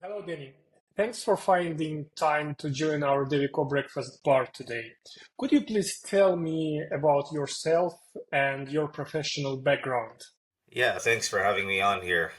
Hello, Danny. Thanks for finding time to join our Devico Breakfast Bar today. Could you please tell me about yourself and your professional background? Yeah, thanks for having me on here.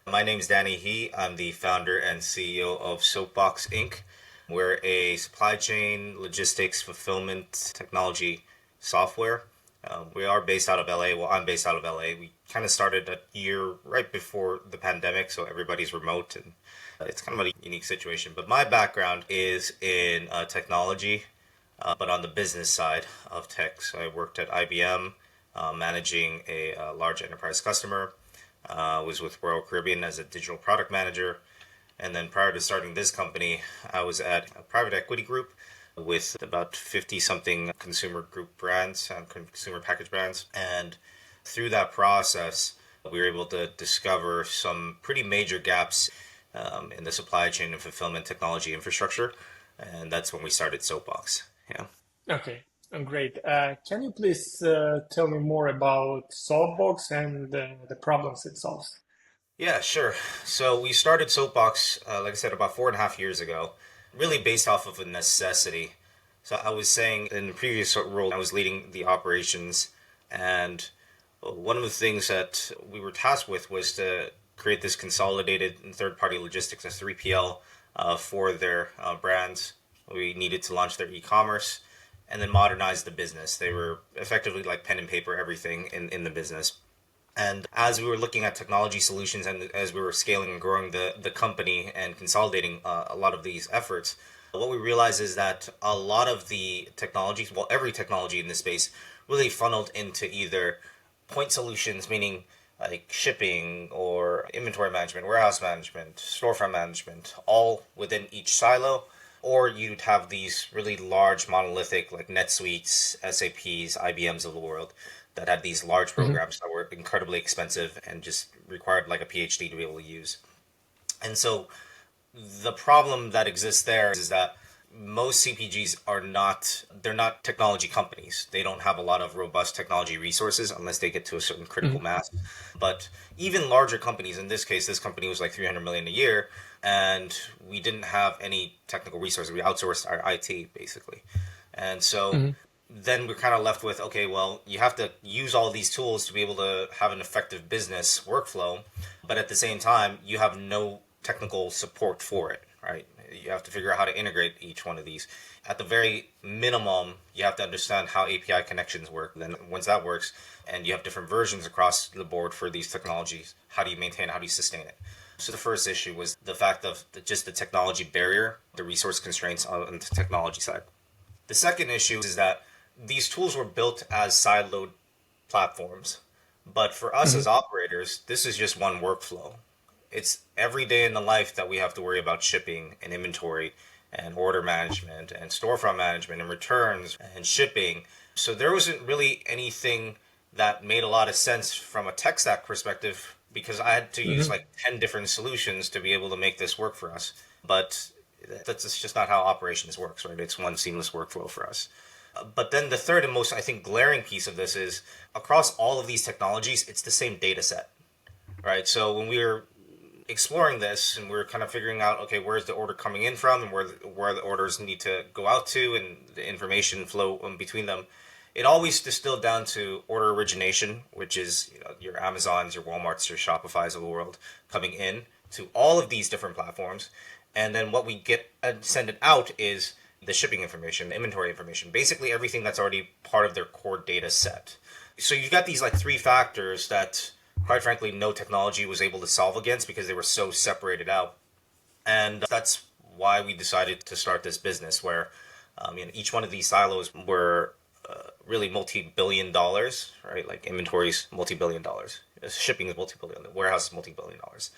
My name's Danny He. I'm the founder and CEO of Soapbox Inc. We're a supply chain, logistics, fulfillment, technology software. We are based out of LA. Well, I'm based out of LA. We kind of started a year right before the pandemic, so everybody's remote, and it's kind of a unique situation. But my background is in technology, but on the business side of tech. So I worked at IBM, managing a large enterprise customer. Was with Royal Caribbean as a digital product manager. And then prior to starting this company, I was at a private equity group with about 50 something consumer group brands and consumer package brands. And through that process, we were able to discover some pretty major gaps in the supply chain and fulfillment technology infrastructure. And that's when we started Soapbox. Yeah. Okay, great. Can you please tell me more about Soapbox and the problems it solves? Yeah, sure. So we started Soapbox, like I said, about 4.5 years ago, really based off of a necessity. So I was saying in the previous role, I was leading the operations, and one of the things that we were tasked with was to create this consolidated third-party logistics as 3PL for their brands. We needed to launch their e-commerce and then modernize the business. They were effectively like pen and paper everything in the business. And as we were looking at technology solutions and as we were scaling and growing the company and consolidating a lot of these efforts, what we realized is that a lot of the technologies, well, every technology in this space really funneled into either point solutions, meaning like shipping or inventory management, warehouse management, storefront management, all within each silo. Or you'd have these really large monolithic like NetSuites, SAPs, IBMs of the world that had these large Mhm. programs that were incredibly expensive and just required like a PhD to be able to use. And so the problem that exists there is that most CPGs they're not technology companies. They don't have a lot of robust technology resources unless they get to a certain critical Mhm. mass. But even larger companies, in this case, this company was like 300 million a year, and we didn't have any technical resources. We outsourced our IT basically. And so Mhm. then we're kind of left with, okay, well, you have to use all these tools to be able to have an effective business workflow, but at the same time, you have no technical support for it, right? You have to figure out how to integrate each one of these. At the very minimum, you have to understand how API connections work. Then once that works, and you have different versions across the board for these technologies, how do you maintain, how do you sustain it? So the first issue was the fact of just the technology barrier, the resource constraints on the technology side. The second issue is that these tools were built as siloed platforms. But for us as Mhm. operators, this is just one workflow. It's every day in the life that we have to worry about shipping and inventory and order management and storefront management and returns and shipping. So there wasn't really anything that made a lot of sense from a tech stack perspective because I had to use Mhm. like 10 different solutions to be able to make this work for us. But that's just not how operations works, right? It's one seamless workflow for us. But then the third and most, I think, glaring piece of this is across all of these technologies, it's the same data set, right? So when we were exploring this and we are kind of figuring out, okay, where's the order coming in from and where the orders need to go out to and the information flow between them, it always distilled down to order origination, which is your Amazons, your Walmarts, your Shopify's of the world coming in to all of these different platforms, and then what we get and send it out is the shipping information, the inventory information, basically everything that's already part of their core data set. So you've got these like three factors that, quite frankly, no technology was able to solve against because they were so separated out. And that's why we decided to start this business where each one of these silos were really multi-billion dollars, right? Like inventories, multi-billion dollars. Shipping is multi-billion, the warehouse is multi-billion dollars.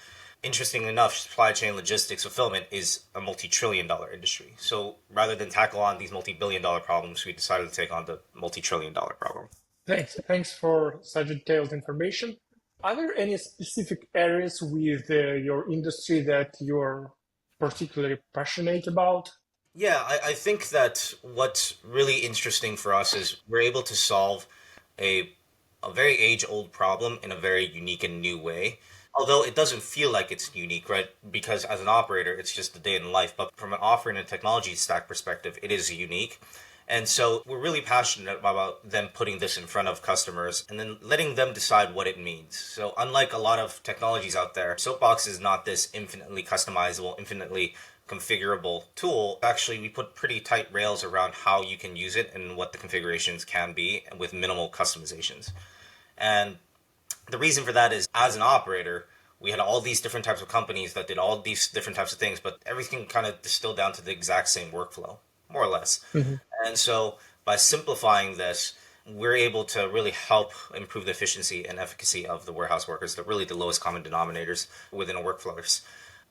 Interesting enough, supply chain logistics fulfillment is a multi-trillion dollar industry. So rather than tackle on these multi-billion dollar problems, we decided to take on the multi-trillion dollar problem. Thanks for such detailed information. Are there any specific areas with your industry that you're particularly passionate about? Yeah, I think that what's really interesting for us is we're able to solve a a very age-old problem in a very unique and new way. Although it doesn't feel like it's unique, right? Because as an operator, it's just a day in life. But from an offering and technology stack perspective, it is unique. And so we're really passionate about them putting this in front of customers and then letting them decide what it means. So unlike a lot of technologies out there, Soapbox is not this infinitely customizable, infinitely configurable tool. Actually, we put pretty tight rails around how you can use it and what the configurations can be with minimal customizations. And the reason for that is, as an operator, we had all these different types of companies that did all these different types of things, but everything kind of distilled down to the exact same workflow, more or less. Mhm. And so by simplifying this, we're able to really help improve the efficiency and efficacy of the warehouse workers. They're really the lowest common denominators within a workflows.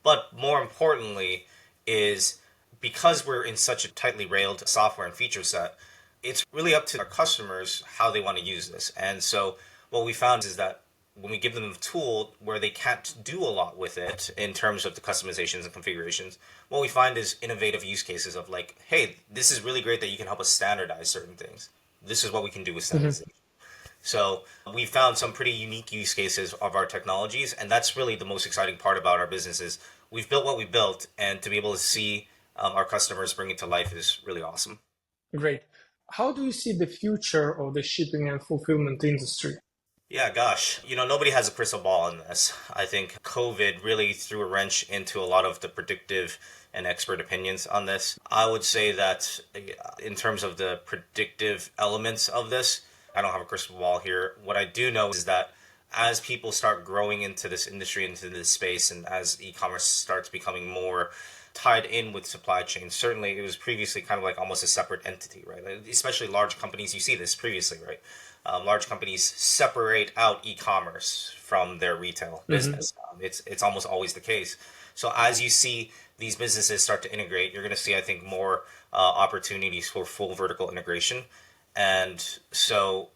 But more importantly is, because we're in such a tightly railed software and feature set, it's really up to our customers how they want to use this. And so what we found is that when we give them a tool where they can't do a lot with it in terms of the customizations and configurations, what we find is innovative use cases of like, hey, this is really great that you can help us standardize certain things. This is what we can do with Mhm. standardization. So we found some pretty unique use cases of our technologies, and that's really the most exciting part about our business is we've built what we built, and to be able to see our customers bring it to life is really awesome. Great. How do you see the future of the shipping and fulfillment industry? Yeah, gosh, nobody has a crystal ball on this. I think COVID really threw a wrench into a lot of the predictive and expert opinions on this. I would say that in terms of the predictive elements of this, I don't have a crystal ball here. What I do know is that as people start growing into this industry, into this space, and as e-commerce starts becoming more tied in with supply chain, certainly it was previously kind of like almost a separate entity, right? Like, especially large companies, you see this previously, right? Large companies separate out e-commerce from their retail Mhm. business. It's almost always the case. So as you see these businesses start to integrate, you're going to see, I think, more opportunities for full vertical integration. And so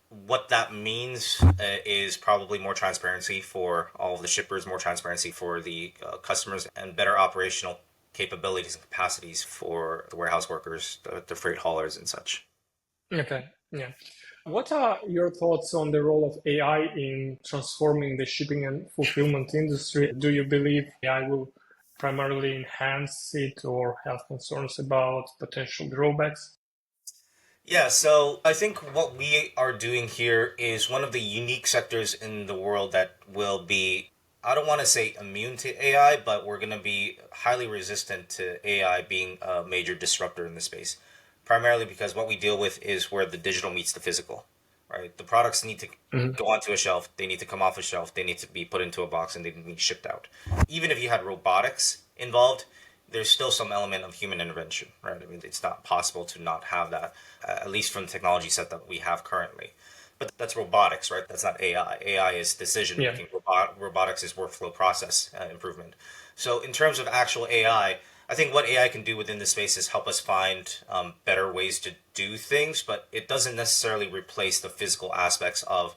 what that means is probably more transparency for all of the shippers, more transparency for the customers, and better operational capabilities and capacities for the warehouse workers, the freight haulers, and such. Okay. Yeah. What are your thoughts on the role of AI in transforming the shipping and fulfillment industry? Do you believe AI will primarily enhance it or have concerns about potential drawbacks? Yeah, so I think what we are doing here is one of the unique sectors in the world that will be, I don't want to say immune to AI, but we're going to be highly resistant to AI being a major disruptor in the space. Primarily because what we deal with is where the digital meets the physical, right? The products need to Mhm. go onto a shelf, they need to come off a shelf, they need to be put into a box, and they need to be shipped out. Even if you had robotics involved, there's still some element of human intervention, right? I mean, it's not possible to not have that, at least from the technology set that we have currently. But that's robotics, right? That's not AI. AI is decision Yeah. making. Robotics is workflow process improvement. So, in terms of actual I think what AI can do within this space is help us find better ways to do things, but it doesn't necessarily replace the physical aspects of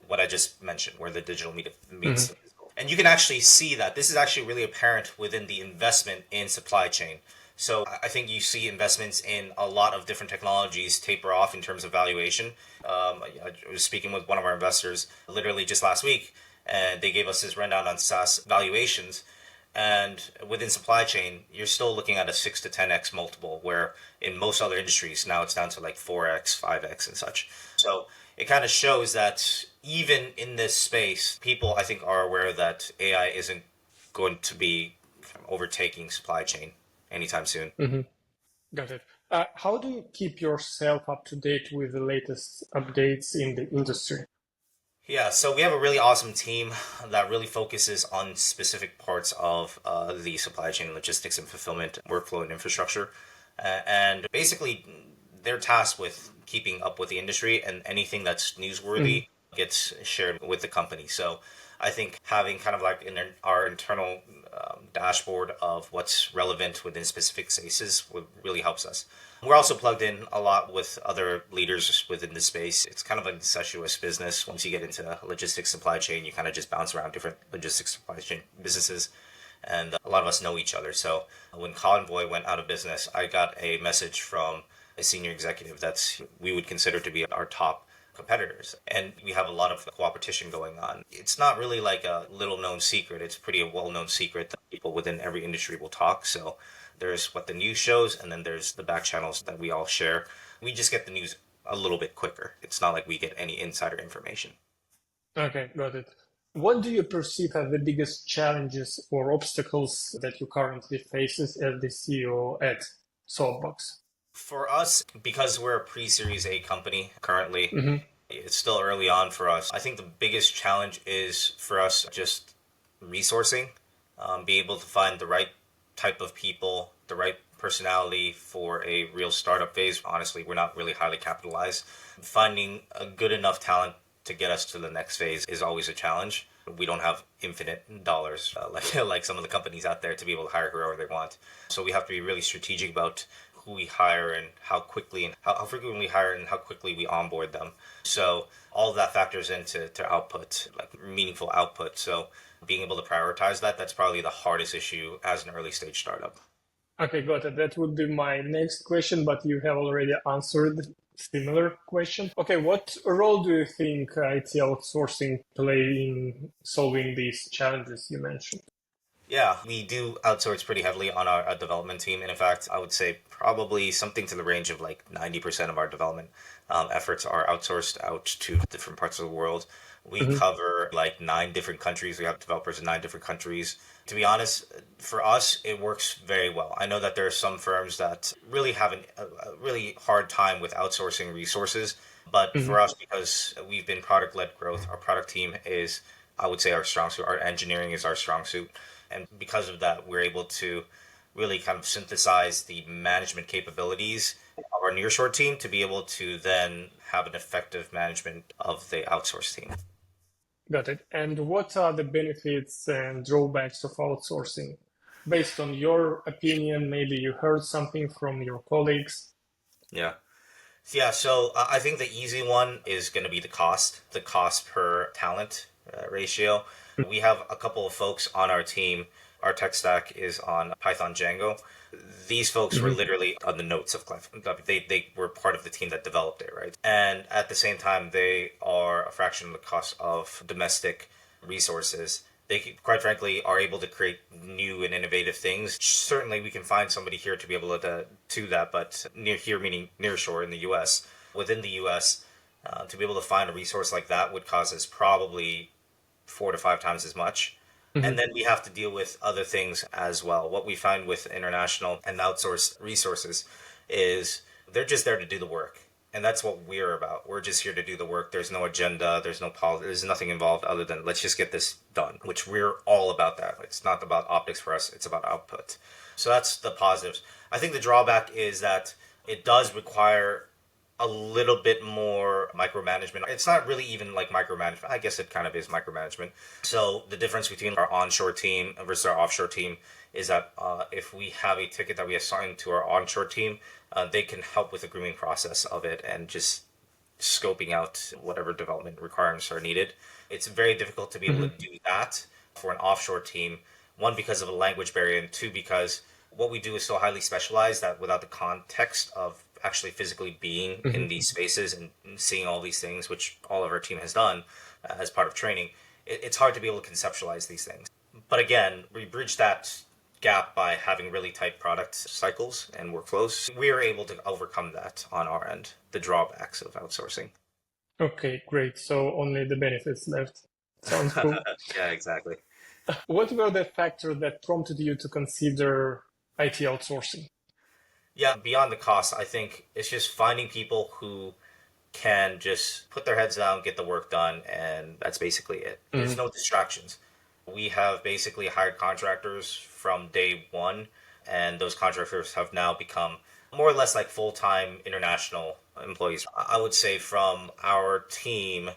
what I just mentioned, where the digital meets Mhm. the physical. And you can actually see that this is actually really apparent within the investment in supply chain. So I think you see investments in a lot of different technologies taper off in terms of valuation. I was speaking with one of our investors literally just last week, and they gave us this rundown on SaaS valuations. And within supply chain, you're still looking at a 6 to 10x multiple, where in most other industries, now it's down to like 4x, 5x, and such. So it kind of shows that even in this space, people, I think, are aware that AI isn't going to be overtaking supply chain anytime soon. Mhm. Got it. How do you keep yourself up to date with the latest updates in the industry? Yeah, so we have a really awesome team that really focuses on specific parts of the supply chain, logistics, and fulfillment workflow and infrastructure. And basically, they're tasked with keeping up with the industry, and anything that's Mhm. newsworthy gets shared with the company. So I think having kind of like our internal dashboard of what's relevant within specific spaces really helps us. We're also plugged in a lot with other leaders within the space. It's kind of an incestuous business. Once you get into logistics supply chain, you kind of just bounce around different logistics supply chain businesses. And a lot of us know each other. So when Convoy went out of business, I got a message from a senior executive that's we would consider to be our top competitors. And we have a lot of competition going on. It's not really like a little known secret. It's pretty a well known secret that people within every industry will talk. So there's what the news shows, and then there's the back channels that we all share. We just get the news a little bit quicker. It's not like we get any insider information. Okay, got it. What do you perceive as the biggest challenges or obstacles that you currently faces as the CEO at Soapbox? For us, because we're a pre-Series A company currently, Mm-hmm. it's still early on for us. I think the biggest challenge is for us just resourcing, be able to find the right type of people, the right personality for a real startup phase. Honestly, we're not really highly capitalized. Finding a good enough talent to get us to the next phase is always a challenge. We don't have infinite dollars like some of the companies out there to be able to hire whoever they want. So we have to be really strategic about who we hire and how quickly and how frequently we hire and how quickly we onboard them. So all of that factors into output, like meaningful output. So being able to prioritize that, that's probably the hardest issue as an early stage startup. Okay, got it. That would be my next question, but you have already answered similar question. Okay, what role do you think IT outsourcing play in solving these challenges you mentioned? Yeah, we do outsource pretty heavily on our development team. And in fact, I would say probably something to the range of like 90% of our development efforts are outsourced out to different parts of the world. We Mm-hmm. cover like 9 different countries. We have developers in 9 different countries. To be honest, for us, it works very well. I know that there are some firms that really have a really hard time with outsourcing resources. But Mm-hmm. for us, because we've been product-led growth, our product team is, I would say, our strong suit. Our engineering is our strong suit. And because of that, we're able to really kind of synthesize the management capabilities of our nearshore team to be able to then have an effective management of the outsourced team. Got it. And what are the benefits and drawbacks of outsourcing? Based on your opinion, maybe you heard something from your colleagues. Yeah. Yeah, so I think the easy one is going to be the cost per talent ratio. We have a couple of folks on our team. Our tech stack is on Python Django. These folks were Mm-hmm. literally on the notes of Clef. They were part of the team that developed it, right? And at the same time, they are a fraction of the cost of domestic resources. They, quite frankly, are able to create new and innovative things. Certainly, we can find somebody here to be able to do that, but near here, meaning near shore in the U.S., within the U.S., to be able to find a resource like that would cost us probably 4 to 5 times as much. Mm-hmm. And then we have to deal with other things as well. What we find with international and outsourced resources is they're just there to do the work. And that's what we're about. We're just here to do the work. There's no agenda. There's no policy. There's nothing involved other than let's just get this done, which we're all about that. It's not about optics for us. It's about output. So that's the positives. I think the drawback is that it does require a little bit more micromanagement. It's not really even like micromanagement. I guess it kind of is micromanagement. So the difference between our onshore team versus our offshore team is that if we have a ticket that we assign to our onshore team, they can help with the grooming process of it and just scoping out whatever development requirements are needed. It's very difficult to be able to Mm-hmm. do that for an offshore team. One, because of a language barrier, and two, because what we do is so highly specialized that without the context of actually physically being Mm-hmm. in these spaces and seeing all these things, which all of our team has done as part of training, it's hard to be able to conceptualize these things. But again, we bridge that gap by having really tight product cycles and workflows. We are able to overcome that on our end, the drawbacks of outsourcing. Okay, great. So only the benefits left. Sounds cool. Yeah, exactly. What were the factors that prompted you to consider IT outsourcing? Yeah, beyond the cost, I think it's just finding people who can just put their heads down, get the work done, and that's basically it. There's Mm-hmm. no distractions. We have basically hired contractors from day one, and those contractors have now become more or less like full-time international employees. I would say from our team,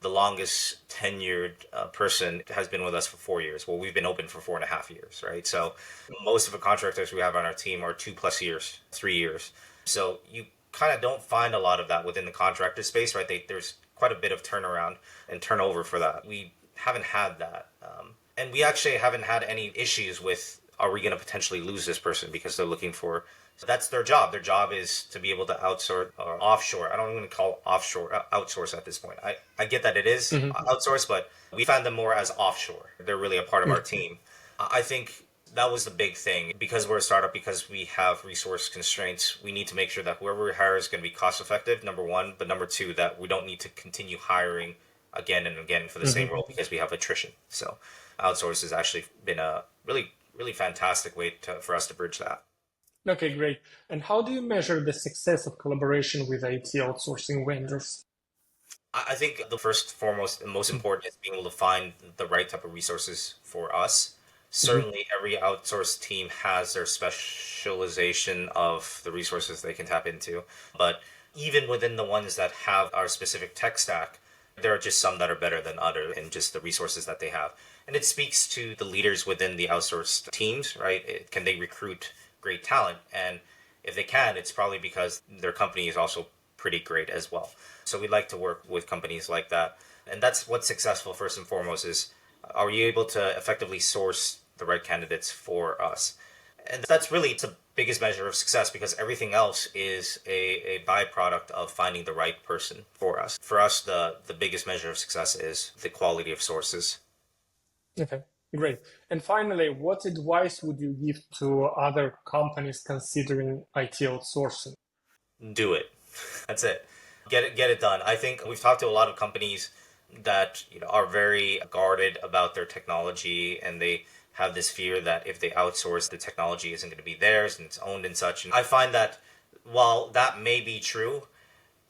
the longest tenured person has been with us for 4 years. Well, we've been open for 4.5 years, right? So most of the contractors we have on our team are 2+ years, 3 years. So you kind of don't find a lot of that within the contractor space, right? There's quite a bit of turnaround and turnover for that. We haven't had that. And we actually haven't had any issues with are we going to potentially lose this person because they're looking for, so that's their job. Their job is to be able to outsource or offshore. I don't even call it offshore, outsource at this point. I get that it is Hmm. outsource, but we find them more as offshore. They're really a part of our team. I think that was the big thing. Because we're a startup, because we have resource constraints, we need to make sure that whoever we hire is going to be cost effective, number one, but number two, that we don't need to continue hiring again and again for the same role because we have attrition. So outsource has actually been a really, really fantastic way for us to bridge that. Okay, great. And how do you measure the success of collaboration with IT outsourcing vendors? I think the first, foremost, and most important is being able to find the right type of resources for us. Mm-hmm. Certainly, every outsourced team has their specialization of the resources they can tap into. But even within the ones that have our specific tech stack, there are just some that are better than others in just the resources that they have. And it speaks to the leaders within the outsourced teams, right? Can they recruit great talent? And if they can, it's probably because their company is also pretty great as well. So we like to work with companies like that. And that's what's successful first and foremost is, are you able to effectively source the right candidates for us? And that's really the biggest measure of success because everything else is a byproduct of finding the right person for us. For us, the biggest measure of success is the quality of sources. Okay, great. And finally, what advice would you give to other companies considering IT outsourcing? Do it. That's it. Get it done. I think we've talked to a lot of companies that are very guarded about their technology, and they have this fear that if they outsource, the technology isn't going to be theirs and it's owned and such. And I find that while that may be true,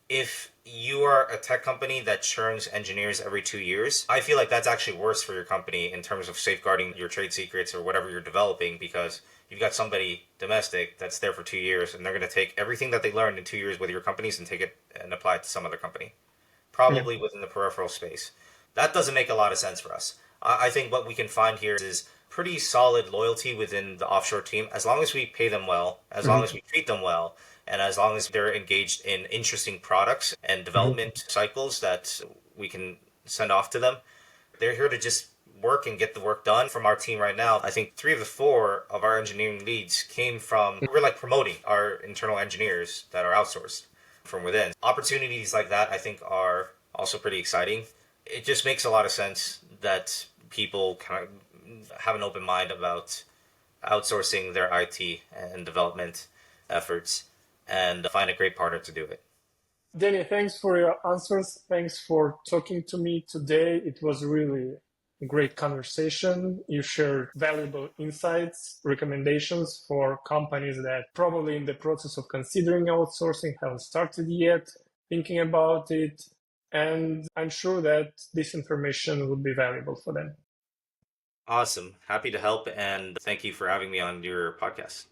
if you are a tech company that churns engineers every 2 years, I feel like that's actually worse for your company in terms of safeguarding your trade secrets or whatever you're developing, because you've got somebody domestic that's there for 2 years and they're going to take everything that they learned in 2 years with your companies and take it and apply it to some other company, Yeah. probably within the peripheral space. That doesn't make a lot of sense for us. I think what we can find here is pretty solid loyalty within the offshore team, as long as we pay them well, as long Hmm. as we treat them well, and as long as they're engaged in interesting products and development cycles that we can send off to them. They're here to just work and get the work done. From our team right now, I think 3 of the 4 of our engineering leads came from, we're like promoting our internal engineers that are outsourced from within. Opportunities like that, I think, are also pretty exciting. It just makes a lot of sense that people kind of have an open mind about outsourcing their IT and development efforts and find a great partner to do it. Danny, thanks for your answers. Thanks for talking to me today. It was really a great conversation. You shared valuable insights, recommendations for companies that probably in the process of considering outsourcing haven't started yet, thinking about it. And I'm sure that this information would be valuable for them. Awesome. Happy to help, and thank you for having me on your podcast.